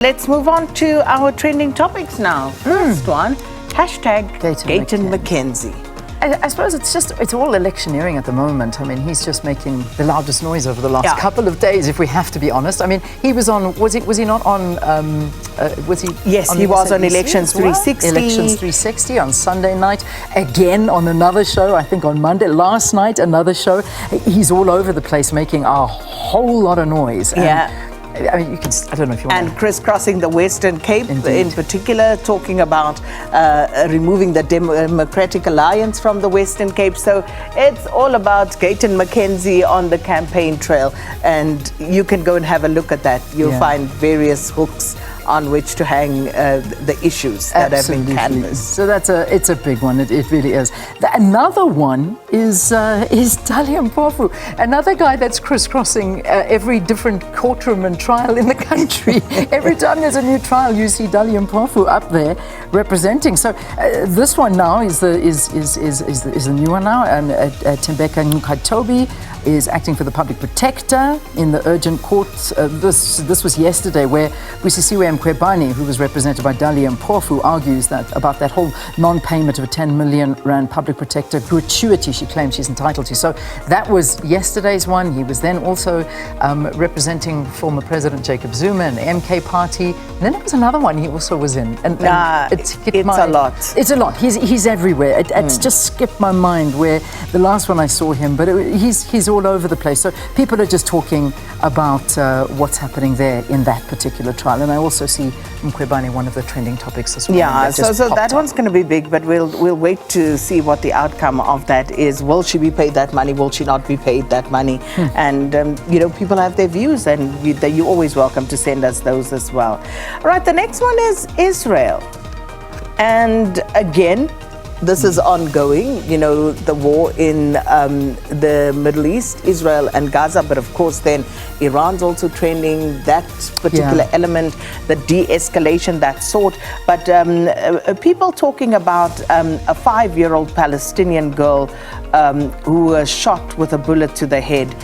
Let's move on to our trending topics now. First one, hashtag Gavin Mckenzie. I suppose it's all electioneering at the moment. I mean, he's just making the loudest noise over the last couple of days, if we have to be honest. I mean, he was on, was he not on, was he? Yes, on he was SABC on Elections 360. Elections 360 on Sunday night. Again on another show, I think on Monday. Last night, another show. He's all over the place making a whole lot of noise. I mean, you can, I don't know if you want and crisscrossing the Western Cape. Indeed. In particular, talking about removing the Democratic Alliance from the Western Cape. So it's all about Gavin Mckenzie on the campaign trail, and you can go and have a look at that. You'll find various hooks on which to hang the issues that have been canvassed. So it's a big one. It really is. Another one is Dalian Mpofu, another guy that's crisscrossing every different courtroom and trial in the country. Every time there's a new trial, you see Dalian Mpofu up there representing. So this one now is the new one now, and Tembeka Nkatobi is acting for the public protector in the urgent court. This was yesterday, where Busisiwe Mkhwebane, who was represented by Dalian Mpofu, argues that about that whole non-payment of a 10 million rand public protector gratuity she claims she's entitled to. So that was yesterday's one. He was then also representing former President Jacob Zuma and the MK party. And then there was another one he also was in. It's a lot. It's a lot. He's everywhere. It's just skipped my mind where the last one I saw him, but he's all over the place. So people are just talking about what's happening there in that particular trial. And I also see Mkhwebane, one of the trending topics as well. Yeah, so that one's going to be big, but we'll wait to see what the outcome of that is. Will she be paid that money? Will she not be paid that money? And, people have their views, and you're always welcome to send us those as well. All right, the next one is Israel. And again, this is ongoing, the war in the Middle East, Israel and Gaza, but of course then Iran's also trending that particular element, the de-escalation, that sort. But people talking about a 5-year-old Palestinian girl who was shot with a bullet to the head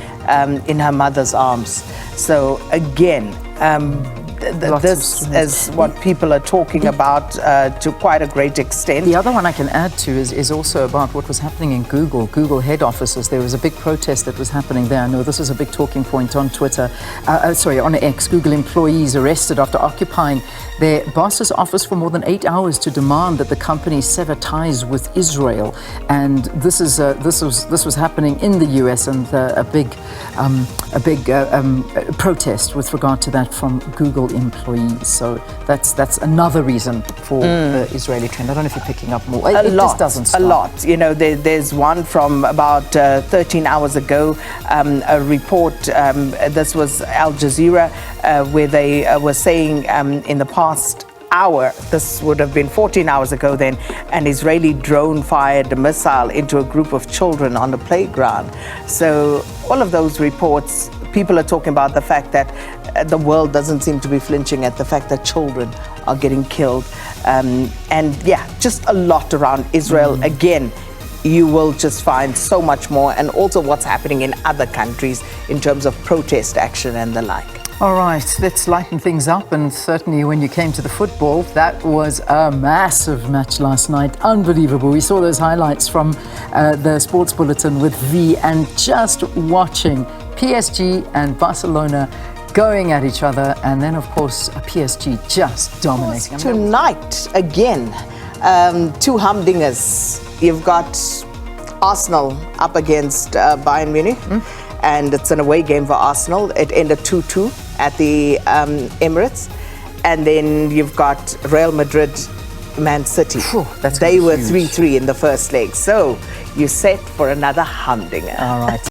in her mother's arms. So again, this is what people are talking about to quite a great extent. The other one I can add to is also about what was happening in Google head offices. There was a big protest that was happening there. I know this was a big talking point on Twitter, on X. Google employees arrested after occupying their boss's office for more than 8 hours to demand that the company sever ties with Israel. And this was happening in the US, and a big protest with regard to that from Google employees. So that's another reason for the Israeli trend. I don't know if you're picking up more. It just doesn't stop. A lot. There's one from about 13 hours ago, a report, this was Al Jazeera, where they were saying in the past hour, this would have been 14 hours ago then, an Israeli drone fired a missile into a group of children on the playground. So all of those reports, people are talking about the fact that the world doesn't seem to be flinching at the fact that children are getting killed. Just a lot around Israel. Again, you will just find so much more, and also what's happening in other countries in terms of protest action and the like. All right, let's lighten things up. And certainly when you came to the football, that was a massive match last night. Unbelievable. We saw those highlights from the Sports Bulletin with V, and just watching PSG and Barcelona going at each other, and then of course PSG just dominating. Tonight again, two humdingers. You've got Arsenal up against Bayern Munich, and it's an away game for Arsenal. It ended 2-2 at the Emirates, and then you've got Real Madrid, Man City. They were 3-3 in the first leg, so you're set for another humdinger. All right.